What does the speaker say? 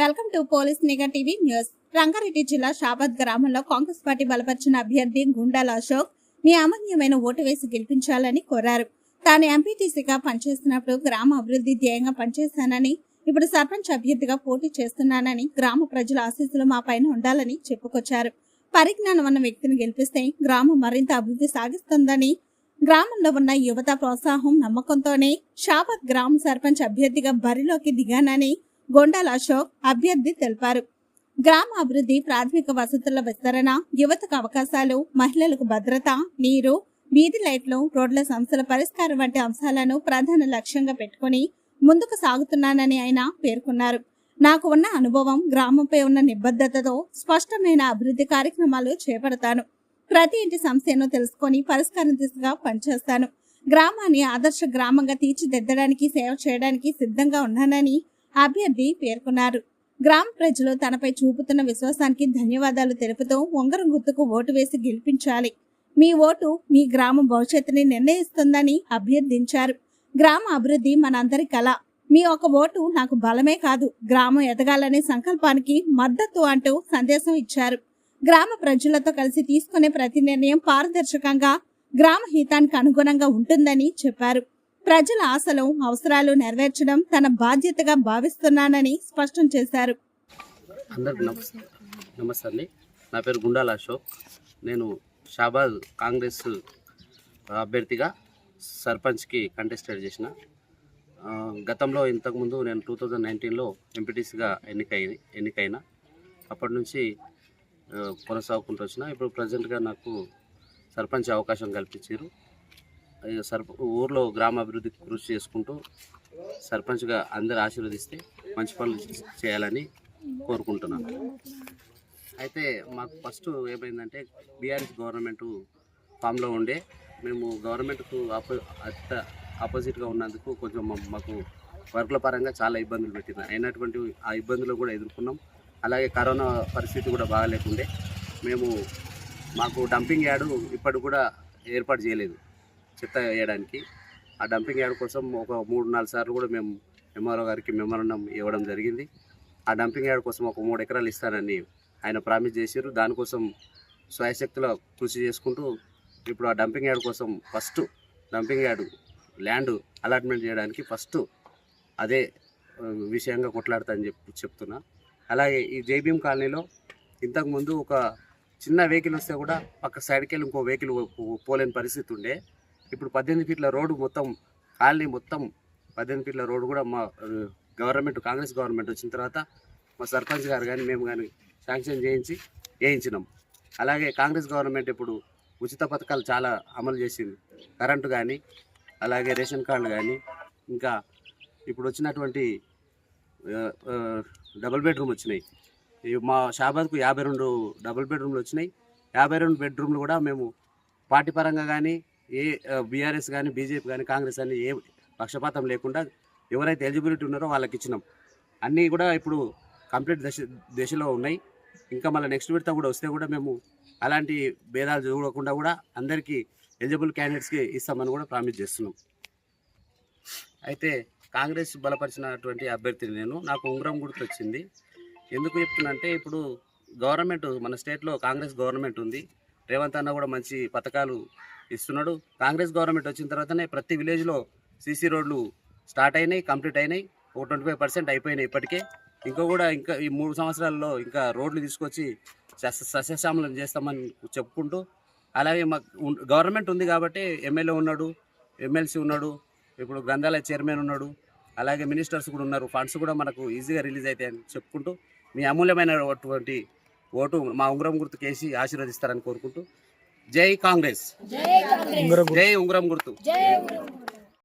Welcome to police నిఘా TV news. Rangareddy జిల్లా షాబాద్ గ్రామంలో కాంగ్రెస్ పార్టీ బలపరిచిన అభ్యర్థి గుండాల అశోక్ మీ అమూల్యమైన ఓటు వేసి గెలిపించాలని కోరారు. తాను ఎంపీటీసీగా పనిచేస్తున్నప్పుడు గ్రామ అభివృద్ధి ధ్యేయంగా పనిచేశానని, ఇప్పుడు సర్పంచ్ అభ్యర్థిగా పోటీ చేస్తున్నానని, గ్రామ ప్రజల ఆశీస్సులు మా పైన ఉండాలని చెప్పుకొచ్చారు. పరిజ్ఞానం ఉన్న వ్యక్తిని గెలిపిస్తే గ్రామం మరింత అభివృద్ధి సాగిస్తుందని, గ్రామంలో ఉన్న యువత ప్రోత్సాహం నమ్మకంతోనే షాబాద్ గ్రామ సర్పంచ్ అభ్యర్థిగా బరిలోకి దిగానని గుండాల అశోక్ అభ్యర్థి తెలిపారు. గ్రామ అభివృద్ధి, ప్రాథమిక వసతుల విస్తరణ, యువతకు అవకాశాలు, మహిళలకు భద్రత, నీరు, వీధి లైట్లు, రోడ్ల సమస్యల పరిష్కారం వంటి అంశాలను ప్రధాన లక్ష్యంగా పెట్టుకుని ముందుకు సాగుతున్నానని ఆయన పేర్కొన్నారు. నాకు ఉన్న అనుభవం, గ్రామంపై ఉన్న నిబద్ధతతో స్పష్టమైన అభివృద్ధి కార్యక్రమాలు చేపడతాను. ప్రతి ఇంటి సమస్యను తెలుసుకొని పరిష్కారం దిశగా పనిచేస్తాను. గ్రామాన్ని ఆదర్శ గ్రామంగా తీర్చిదిద్దడానికి, సేవ చేయడానికి సిద్ధంగా ఉన్నానని అభ్యర్థి పేర్కొన్నారు. గ్రామ ప్రజలు తనపై చూపుతున్న విశ్వాసానికి ధన్యవాదాలు తెలుపుతూ ఉంగరం గుర్తుకు ఓటు వేసి గెలిపించాలి. మీ ఓటు మీ గ్రామ భవిష్యత్తుని నిర్ణయిస్తుందని అభ్యర్థించారు. గ్రామ అభివృద్ధి మనందరి కళ. మీ ఒక ఓటు నాకు బలమే కాదు, గ్రామం ఎదగాలనే సంకల్పానికి మద్దతు అంటూ సందేశం ఇచ్చారు. గ్రామ ప్రజలతో కలిసి తీసుకునే ప్రతి నిర్ణయం పారదర్శకంగా, గ్రామ హితానికి అనుగుణంగా ఉంటుందని చెప్పారు. ప్రజల ఆశలు, అవసరాలు నెరవేర్చడం తన బాధ్యతగా భావిస్తున్నానని స్పష్టం చేశారు. అందరికీ నమస్తే అండి. నా పేరు గుండాల అశోక్. నేను షాబాద్ కాంగ్రెస్ అభ్యర్థిగా సర్పంచ్కి కంటెస్టెడ్ చేసిన. గతంలో ఇంతకుముందు నేను 2019లో ఎంపీటీసీగా ఎన్నికైనా. అప్పటి నుంచి కొనసాగుకుంటూ వచ్చిన. ఇప్పుడు ప్రజెంట్గా నాకు సర్పంచ్ అవకాశం కల్పించారు. ఊర్లో గ్రామ అభివృద్ధికి కృషి చేసుకుంటూ సర్పంచ్గా అందరు ఆశీర్వదిస్తే మంచి పనులు చేయాలని కోరుకుంటున్నాను. అయితే మాకు ఫస్ట్ ఏమైందంటే, బీఆర్ఎస్ గవర్నమెంట్ ఫామ్లో ఉండే మేము గవర్నమెంట్కు ఆపోజిట్గా ఉన్నందుకు కొంచెం మాకు వర్క్ల పరంగా చాలా ఇబ్బందులు పెట్టింది. అయినటువంటి ఆ ఇబ్బందులు కూడా ఎదుర్కొన్నాం. అలాగే కరోనా పరిస్థితి కూడా బాగాలేకుండే మాకు డంపింగ్ యార్డు ఇప్పటి కూడా ఏర్పాటు చేయలేదు చెత్త వేయడానికి. ఆ డంపింగ్ యార్డ్ కోసం ఒక 3-4 సార్లు కూడా మేము ఎంఆర్ఓ గారికి మెమోరాండం ఇవ్వడం జరిగింది. ఆ డంపింగ్ యార్డ్ కోసం ఒక 3 ఎకరాలు ఇస్తానని ఆయన ప్రామిస్ చేశారు. దానికోసం స్వయశక్తిలో కృషి చేసుకుంటూ ఇప్పుడు ఆ డంపింగ్ యార్డ్ కోసం first dumping yard land allotment చేయడానికి ఫస్ట్ అదే విషయంగా కొట్లాడతానని చెప్తున్నా. అలాగే ఈ జేబీఎం కాలనీలో ఇంతకుముందు ఒక చిన్న వెహికల్ వస్తే కూడా పక్క సైడ్కి వెళ్ళి ఇంకో వెహికల్ పోలేని పరిస్థితి ఉండే. ఇప్పుడు 18 ఫీట్ల రోడ్డు మొత్తం కాలనీ మొత్తం 18 ఫీట్ల రోడ్డు కూడా మా గవర్నమెంట్, కాంగ్రెస్ గవర్నమెంట్ వచ్చిన తర్వాత మా సర్పంచ్ గారు కానీ మేము కానీ శాంక్షన్ వేయించినాం. అలాగే కాంగ్రెస్ గవర్నమెంట్ ఇప్పుడు ఉచిత పథకాలు చాలా అమలు చేసింది. కరెంటు కానీ, అలాగే రేషన్ కార్డులు కానీ, ఇంకా ఇప్పుడు వచ్చినటువంటి డబుల్ బెడ్రూమ్ వచ్చినాయి. మా షాబాద్కు 52 డబుల్ బెడ్రూమ్లు వచ్చినాయి. 52 బెడ్రూమ్లు కూడా మేము పార్టీ పరంగా కానీ, ఏ బీఆర్ఎస్ కానీ, బీజేపీ కానీ, కాంగ్రెస్ అని ఏ పక్షపాతం లేకుండా ఎవరైతే ఎలిజిబిలిటీ ఉన్నారో వాళ్ళకి ఇచ్చినాం. అన్నీ కూడా ఇప్పుడు కంప్లీట్ దశలో ఉన్నాయి. ఇంకా మళ్ళీ నెక్స్ట్ విడత కూడా వస్తే కూడా మేము అలాంటి భేదాలు చూడకుండా కూడా అందరికీ ఎలిజిబుల్ క్యాండిడేట్స్కి ఇస్తామని కూడా ప్రామిస్ చేస్తున్నాం. అయితే కాంగ్రెస్ బలపరిచినటువంటి అభ్యర్థిని నాకు ఉంగరం గుర్తు వచ్చింది. ఎందుకు చెప్తున్నంటే, ఇప్పుడు గవర్నమెంట్ మన స్టేట్లో కాంగ్రెస్ గవర్నమెంట్ ఉంది. రేవంత్ అన్న కూడా మంచి పథకాలు ఇస్తున్నాడు. కాంగ్రెస్ గవర్నమెంట్ వచ్చిన తర్వాతనే ప్రతి విలేజ్లో సీసీ రోడ్లు స్టార్ట్ అయినాయి, కంప్లీట్ అయినాయి. ఒక 25% అయిపోయినాయి ఇప్పటికే. ఇంకా ఈ 3 సంవత్సరాల్లో ఇంకా రోడ్లు తీసుకొచ్చి సస్యశ్యామలం చేస్తామని చెప్పుకుంటూ, అలాగే మాకు గవర్నమెంట్ ఉంది కాబట్టి ఎమ్మెల్యే ఉన్నాడు, ఎమ్మెల్సీ ఉన్నాడు, ఇప్పుడు గ్రంథాలయ చైర్మన్ ఉన్నాడు, అలాగే మినిస్టర్స్ కూడా ఉన్నారు. ఫండ్స్ కూడా మనకు ఈజీగా రిలీజ్ అవుతాయని చెప్పుకుంటూ మీ అమూల్యమైనటువంటి ఓటు మా ఉంగరం గుర్తు కేసి ఆశీర్వదిస్తారని కోరుకుంటూ, జై కాంగ్రెస్, జై ఉంగరం గుర్తు.